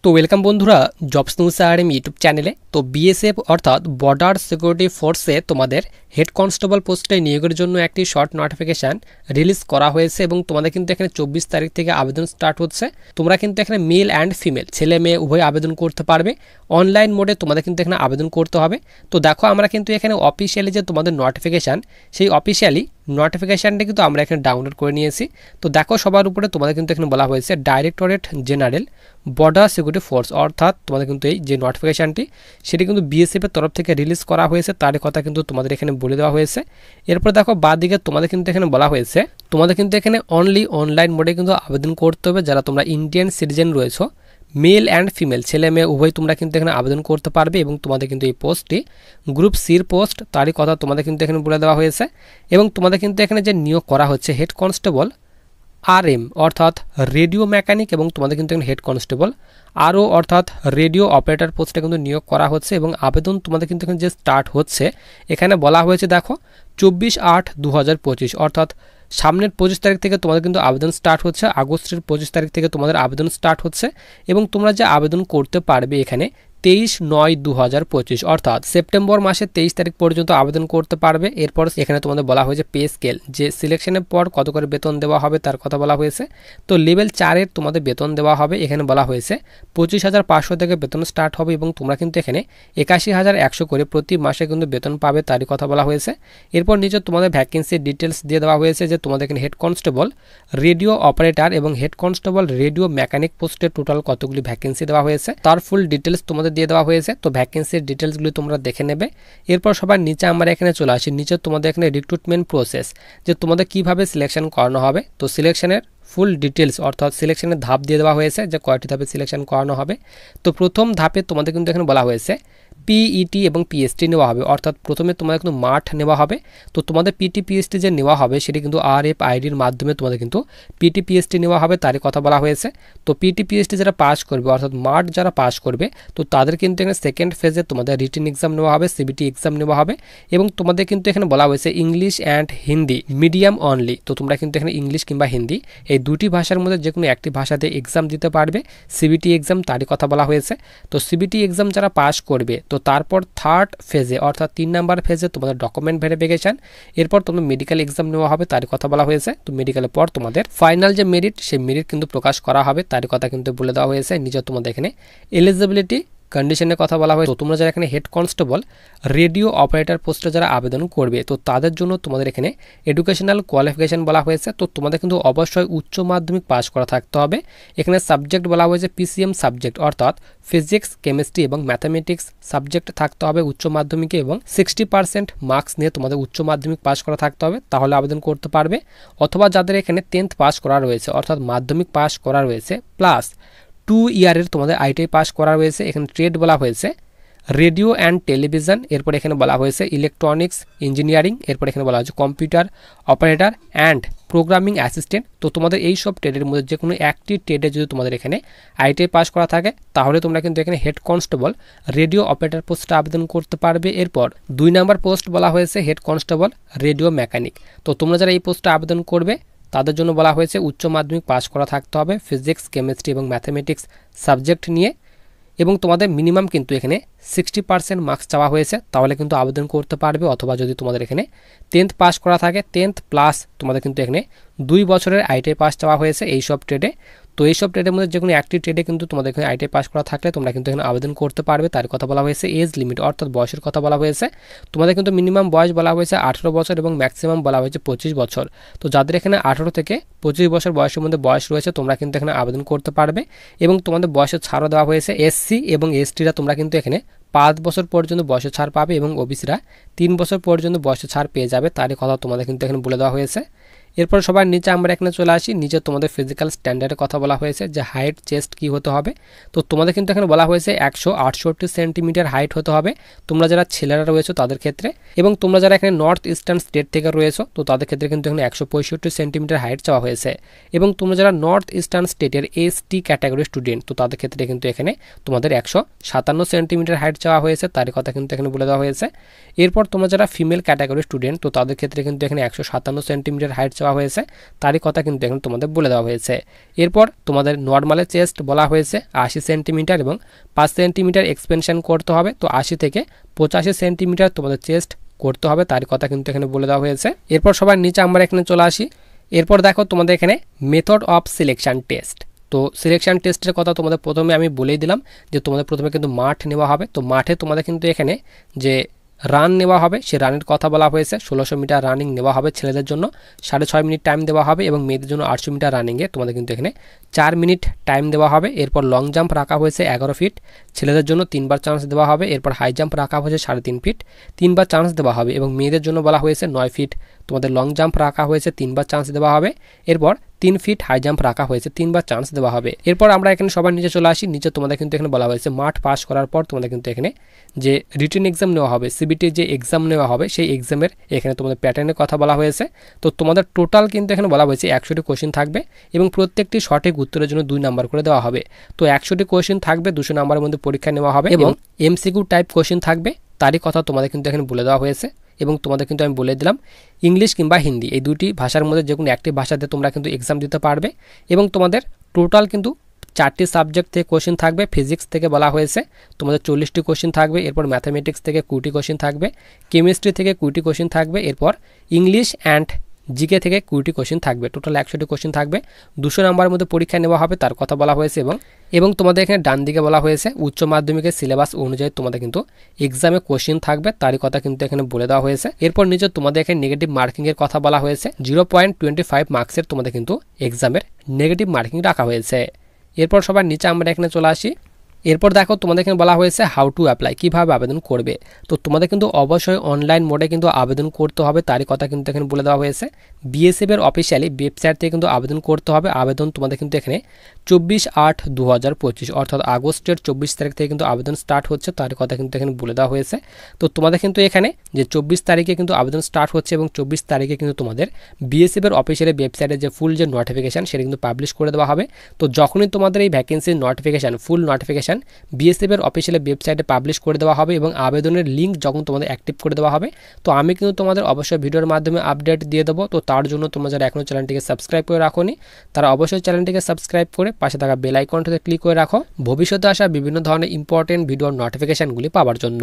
তো ওয়েলকাম বন্ধুরা jobs news RM YouTube চ্যানেলে। তো বিএসএফ অর্থাৎ বর্ডার সিকিউরিটি ফোর্সে তোমাদের হেড কনস্টেবল পোস্টে নিয়োগের জন্য একটি শর্ট নোটিফিকেশান রিলিজ করা হয়েছে এবং তোমাদের কিন্তু এখানে 24 তারিখ থেকে আবেদন স্টার্ট হচ্ছে। তোমরা কিন্তু এখানে মেল অ্যান্ড ফিমেল ছেলে মেয়ে উভয় আবেদন করতে পারবে। অনলাইন মোডে তোমাদের কিন্তু এখানে আবেদন করতে হবে। তো দেখো আমরা কিন্তু এখানে অফিসিয়ালি যে তোমাদের নোটিফিকেশান, সেই অফিসিয়ালি নোটিফিকেশানটা কিন্তু আমরা এখানে ডাউনলোড করে নিয়েছি। তো দেখো সবার উপরে তোমাদের কিন্তু এখানে বলা হয়েছে directorate general border security force, অর্থাৎ তোমাদের কিন্তু এই যে নোটিফিকেশানটি সেটি কিন্তু বিএসএফ এর তরফ থেকে রিলিজ করা হয়েছে, তার কথা কিন্তু তোমাদের এখানে বলে দেওয়া হয়েছে। এরপর দেখো বাঁ দিকে তোমাদের কিন্তু এখানে বলা হয়েছে তোমাদের কিন্তু এখানে অনলি অনলাইন মোডে কিন্তু আবেদন করতে হবে। যারা তোমরা ইন্ডিয়ান সিটিজেন রয়েছো, মেল অ্যান্ড ফিমেল ছেলে মেয়ে উভয় তোমরা কিন্তু এখানে আবেদন করতে পারবে এবং তোমাদের কিন্তু এই পোস্টটি গ্রুপ সির পোস্ট, তারই কথা তোমাদের কিন্তু এখানে বলে দেওয়া হয়েছে। এবং তোমাদের কিন্তু এখানে যে নিয়োগ করা হচ্ছে হেড কনস্টেবল আরএম অর্থাৎ রেডিও মেকানিক, এবং তোমাদের কিন্তু এখানে হেড কনস্টেবল আরও অর্থাৎ রেডিও অপারেটর পোস্টে কিন্তু নিয়োগ করা হচ্ছে। এবং আবেদন তোমাদের কিন্তু এখানে যে স্টার্ট হচ্ছে এখানে বলা হয়েছে দেখো 24/8/2025 অর্থাৎ সামনের 25 তারিখ থেকে তোমাদের কিন্তু আবেদন স্টার্ট হচ্ছে। আগস্টের 25 তারিখ থেকে তোমাদের আবেদন স্টার্ট হচ্ছে এবং তোমরা যে আবেদন করতে পারবে এখানে 23/9/2025 অর্থাৎ সেপ্টেম্বর মাসের 23 তারিখ পর্যন্ত আবেদন করতে পারবে। এরপর এখানে তোমাদের বলা হয়েছে পে স্কেল, যে সিলেকশনের পর কত করে বেতন দেওয়া হবে তার কথা বলা হয়েছে। তো লেভেল 4-এর তোমাদের বেতন দেওয়া হবে। এখানে বলা হয়েছে 25,500 থেকে বেতন স্টার্ট হবে এবং তোমরা কিন্তু এখানে 81,100 করে প্রতি মাসে কিন্তু বেতন পাবে, তারই কথা বলা হয়েছে। এরপর নিচে তোমাদের ভ্যাকেন্সির ডিটেলস দিয়ে দেওয়া হয়েছে যে তোমাদের এখানে হেড কনস্টেবল রেডিও অপারেটর এবং হেড কনস্টেবল রেডিও মেকানিক পোস্টে টোটাল কতগুলি ভ্যাকেন্সি দেওয়া হয়েছে তার ফুল ডিটেলস তোমাদের দিয়ে দেওয়া হয়েছে। তো ভ্যাকেন্সির ডিটেলসগুলি তোমরা দেখে নেবে। এরপর সবার নিচে আমরা এখানে চলে আসি। নিচে তোমাদের এখানে রিক্রুটমেন্ট প্রসেস, যে তোমাদের কিভাবে সিলেকশন করানো হবে। তো সিলেকশনের ফুল ডিটেলস অর্থাৎ সিলেকশনের ধাপ দিয়ে দেওয়া হয়েছে যে কয়টি ধাপে সিলেকশন করানো হবে। তো প্রথম ধাপে তোমাদের কিন্তু এখানে বলা হয়েছে পিইটি এবং পিএসটি নেওয়া হবে, অর্থাৎ প্রথমে তোমাদের কিন্তু মাঠ নেওয়া হবে। তো তোমাদের পিটি পিএসটি যে নেওয়া হবে সেটি কিন্তু RFIDর মাধ্যমে তোমাদের কিন্তু পিটি পিএসটি নেওয়া হবে, তারই কথা বলা হয়েছে। তো পিটি পিএসটি যারা পাস করবে অর্থাৎ মাঠ যারা পাস করবে তো তাদের কিন্তু এখানে সেকেন্ড ফেজে তোমাদের রিটেন এক্সাম নেওয়া হবে, সিবিটি এক্সাম নেওয়া হবে। এবং তোমাদের কিন্তু এখানে বলা হয়েছে English and Hindi medium only. তো তোমরা কিন্তু এখানে ইংলিশ কিংবা হিন্দি এই দুটি ভাষার মধ্যে যে কোনো একটি ভাষাতে এক্সাম দিতে পারবে, সিবিটি এক্সাম, তারই কথা বলা হয়েছে। তো সিবিটি এক্সাম যারা পাস করবে তো তারপর থার্ড ফেজে অর্থাৎ 3 নাম্বার ফেজে তোমাদের ডকুমেন্ট ভেরিফিকেশন, এরপর তোমাদের মেডিকেল এক্সাম নেওয়া হবে, তারই কথা বলা হয়েছে। তো মেডিকেলের পর তোমাদের ফাইনাল যে মেরিট সেই মেরিট কিন্তু প্রকাশ করা হবে, তারই কথা কিন্তু বলে দেওয়া হয়েছে। নিজে তোমাদের এখানে এলিজিবিলিটি কন্ডিশনের কথা বলা হয়। তো তোমরা যারা এখানে হেড কনস্টেবল রেডিও অপারেটর পোস্টে যারা আবেদন করবে তো তাদের জন্য তোমাদের এখানে এডুকেশনাল কোয়ালিফিকেশন বলা হয়েছে। তো তোমাদের কিন্তু অবশ্যই উচ্চ মাধ্যমিক পাস করা থাকতে হবে। এখানে সাবজেক্ট বলা হয়েছে PCM সাবজেক্ট অর্থাৎ ফিজিক্স, কেমিস্ট্রি এবং ম্যাথামেটিক্স সাবজেক্ট থাকতে হবে উচ্চ মাধ্যমিকে, এবং 60% মার্কস নিয়ে তোমাদের উচ্চ মাধ্যমিক পাস করা থাকতে হবে, তাহলে আবেদন করতে পারবে। অথবা যাদের এখানে 10th পাস করা রয়েছে অর্থাৎ মাধ্যমিক পাস করা রয়েছে প্লাস 2 ইয়ারের তোমাদের ITI পাস করা রয়েছে। এখানে ট্রেড বলা হয়েছে রেডিও অ্যান্ড টেলিভিশন, এরপর এখানে বলা হয়েছে ইলেকট্রনিক্স ইঞ্জিনিয়ারিং, এরপর এখানে বলা হয়েছে computer operator and programming assistant. তো তোমাদের এই সব ট্রেডের মধ্যে যে কোনো একটি ট্রেডে যদি তোমাদের এখানে ITI পাস করা থাকে তাহলে তোমরা কিন্তু এখানে হেড কনস্টেবল রেডিও অপারেটর পোস্টে আবেদন করতে পারবে। এরপর 2 নাম্বার পোস্ট বলা হয়েছে হেড কনস্টেবল রেডিও মেকানিক। তো তোমরা যারা এই পোস্টে আবেদন করবে তাদের জন্য বলা হয়েছে উচ্চ মাধ্যমিক পাস করা থাকতে হবে ফিজিক্স, কেমিস্ট্রি এবং ম্যাথামেটিক্স সাবজেক্ট নিয়ে, এবং তোমাদের মিনিমাম কিন্তু এখানে 60% মার্কস চাওয়া হয়েছে, তাহলে কিন্তু আবেদন করতে পারবে। অথবা যদি তোমাদের এখানে 10th পাস করা থাকে 10th প্লাস তোমাদের কিন্তু এখানে 2 বছরের ITI পাস চাওয়া হয়েছে এইসব ট্রেডে। তো এইসব ট্রেডের মধ্যে যে কোনো একটি ট্রেডে কিন্তু তোমাদের এখানে ITI পাস করা থাকলে তোমরা কিন্তু এখানে আবেদন করতে পারবে, তার কথা বলা হয়েছে। এজ লিমিট অর্থাৎ বয়সের কথা বলা হয়েছে। তোমাদের কিন্তু মিনিমাম বয়স বলা হয়েছে 18 বছর এবং ম্যাক্সিমাম বলা হয়েছে 25 বছর। তো যাদের এখানে 18 থেকে 25 বছর বয়সের মধ্যে বয়স রয়েছে তোমরা কিন্তু এখানে আবেদন করতে পারবে। এবং তোমাদের বয়সের ছাড়ও দেওয়া হয়েছে। SC এবং STরা তোমরা কিন্তু এখানে 5 বছর পর্যন্ত বয়সের ছাড় পাবে এবং OBCরা 3 বছর পর্যন্ত বয়সের ছাড় পেয়ে যাবে, তারই কথা তোমাদের কিন্তু এখানে বলে দেওয়া হয়েছে। এরপর সবার নিচে আমরা এখানে চলে আসি। নিচে তোমাদের ফিজিক্যাল স্ট্যান্ডার্ডের কথা বলা হয়েছে যে হাইট চেস্ট কি হতে হবে। তো তোমাদের কিন্তু এখানে বলা হয়েছে 168 সেন্টিমিটার হাইট হতে হবে তোমরা যারা ছেলেরা রয়েছে তাদের ক্ষেত্রে, এবং তোমরা যারা এখানে নর্থ ইস্টার্ন স্টেট থেকে রয়েছো তো তাদের ক্ষেত্রে কিন্তু এখানে 165 সেন্টিমিটার হাইট চাওয়া হয়েছে। এবং তোমরা যারা নর্থ ইস্টার্ন স্টেটের ST ক্যাটাগরি স্টুডেন্ট তো তাদের ক্ষেত্রে কিন্তু এখানে তোমাদের 157 সেন্টিমিটার হাইট চাওয়া হয়েছে, তার কথা কিন্তু এখানে বলে দেওয়া হয়েছে। এরপর তোমরা যারা ফিমেল ক্যাটাগরি স্টুডেন্ট তো তাদের ক্ষেত্রে কিন্তু এখানে 157 সেন্টিমিটার হাইট চাওয়া দেওয়া হয়েছে তারই কথা কিন্তু এখানে তোমাদের বলে দেওয়া হয়েছে। এরপর তোমাদের নর্মালের চেস্ট বলা হয়েছে 80 সেন্টিমিটার এবং 5 সেন্টিমিটার এক্সপেনশন করতে হবে। তো 80 থেকে 85 সেন্টিমিটার তোমাদের চেস্ট করতে হবে তারই কথা কিন্তু এখানে বলে দেওয়া হয়েছে। এরপর সবার নিচে আমরা এখানে চলে আসি। এরপর দেখো তোমাদের এখানে মেথড অফ সিলেকশন টেস্ট। তো সিলেকশন টেস্টের কথা তোমাদের প্রথমে আমি বলেই দিলাম যে তোমাদের প্রথমে কিন্তু মাঠ নেওয়া হবে। তো মাঠে তোমাদের কিন্তু এখানে যে রান নেওয়া হবে সে রানের কথা বলা হয়েছে। 1600 মিটার রানিং নেওয়া হবে ছেলেদের জন্য, 6.5 মিনিট টাইম দেওয়া হবে এবং মেয়েদের জন্য 800 মিটার রানিংয়ে তোমাদের কিন্তু এখানে 4 মিনিট টাইম দেওয়া হবে। এরপর লং জাম্প রাখা হয়েছে 11 ফিট, ছেলেদের জন্য 3বার চান্স দেওয়া হবে। এরপর হাই জাম্প রাখা হয়েছে 3.5 ফিট, 3বার চান্স দেওয়া হবে এবং মেয়েদের জন্য বলা হয়েছে 9 ফিট, তোমাদের লং জাম্প রাখা হয়েছে 3বার চান্স দেওয়া হবে। এরপর 3 ফিট হাই জাম্প রাখা হয়েছে, 3বার চান্স দেওয়া হবে। এরপর আমরা এখানে সবার নিচে চলে আসি। নিচে তোমাদের কিন্তু এখানে বলা হয়েছে মাঠ পাস করার পর তোমাদের কিন্তু এখানে যে রিটেন এক্সাম নেওয়া হবে, সিবিটির যে এক্সাম নেওয়া হবে সেই এক্সামের এখানে তোমাদের প্যাটার্নের কথা বলা হয়েছে। তো তোমাদের টোটাল কিন্তু এখানে বলা হয়েছে 100টি কোশ্চেন থাকবে এবং প্রত্যেকটি সঠিক উত্তরের জন্য 2 নাম্বার করে দেওয়া হবে। তো 100টি কোশ্চেন থাকবে, 200 নাম্বারের মধ্যে পরীক্ষা নেওয়া হবে এবং এমসিকিউ টাইপ কোশ্চেন থাকবে তারই কথা তোমাদের কিন্তু এখানে বলে দেওয়া হয়েছে। এবং তোমাদের কিন্তু আমি বলে দিলাম ইংলিশ কিংবা হিন্দি এই দুটি ভাষার মধ্যে যে কোনো একটি ভাষাতে তোমরা কিন্তু এক্সাম দিতে পারবে এবং তোমাদের টোটাল কিন্তু 4টি সাবজেক্ট থেকে কোশ্চেন থাকবে। ফিজিক্স থেকে বলা হয়েছে তোমাদের 40টি কোশ্চেন থাকবে, এরপর ম্যাথামেটিক্স থেকে 20টি কোশ্চেন থাকবে, কেমিস্ট্রি থেকে 20টি কোশ্চেন থাকবে, এরপর ইংলিশ অ্যান্ড জিকে থেকে 20টি কোশ্চেন থাকবে। টোটাল 100টি কোশ্চেন থাকবে, 200 নাম্বারের মধ্যে পরীক্ষা নেওয়া হবে তার কথা বলা হয়েছে। এবং তোমাদের এখানে ডান দিকে বলা হয়েছে উচ্চ মাধ্যমিকের সিলেবাস অনুযায়ী তোমাদের কিন্তু এক্সামে কোশ্চেন থাকবে তারই কথা কিন্তু এখানে বলে দেওয়া হয়েছে। এরপর নিচে তোমাদের এখানে নেগেটিভ মার্কিংয়ের কথা বলা হয়েছে। 0.25 মার্কসের তোমাদের কিন্তু এক্সামের নেগেটিভ মার্কিং রাখা হয়েছে। এরপর সবার নিচে আমরা এখানে চলে আসি। এরপর দেখো তোমাদের এখানে বলা হয়েছে হাউ টু অ্যাপ্লাই, কীভাবে আবেদন করবে। তো তোমাদের কিন্তু অবশ্যই অনলাইন মোডে কিন্তু আবেদন করতে হবে তারই কথা কিন্তু এখানে বলে দেওয়া হয়েছে। বিএসএফ এর অফিসিয়ালি ওয়েবসাইট থেকে কিন্তু আবেদন করতে হবে। আবেদন তোমাদের কিন্তু এখানে 24/8/2025 অর্থাৎ আগস্টের 24 তারিখ থেকে কিন্তু আবেদন স্টার্ট হচ্ছে তার কথা কিন্তু এখানে বলে দেওয়া হয়েছে। তো তোমাদের কিন্তু এখানে যে 24 তারিখে কিন্তু আবেদন স্টার্ট হচ্ছে এবং 24 তারিখে কিন্তু তোমাদের বিএসএফ এর অফিসিয়ালি ওয়েবসাইটে যে ফুল যে নোটিফিকেশান সেটা কিন্তু পাবলিশ করে দেওয়া হবে। তো যখনই তোমাদের এই ভ্যাকেন্সির নোটিফিকেশান ফুল নোটিফিকেশান বিএসএফ এর অফিসিয়ালি ওয়েবসাইটে পাবলিশ করে দেওয়া হবে এবং আবেদনের লিঙ্ক যখন তোমাদের অ্যাক্টিভ করে দেওয়া হবে তো আমি কিন্তু তোমাদের অবশ্যই ভিডিওর মাধ্যমে আপডেট দিয়ে দেবো। তো তার জন্য তোমরা যারা এখনও চ্যানেলটিকে সাবস্ক্রাইব করে রাখোনি তারা অবশ্যই চ্যানেলটিকে সাবস্ক্রাইব করে পাশে থাকা বেল আইকনটিতে ক্লিক করে রাখো ভবিষ্যতে আসা বিভিন্ন ধরনের ইম্পর্টেন্ট ভিডিওর নোটিফিকেশানগুলি পাওয়ার জন্য।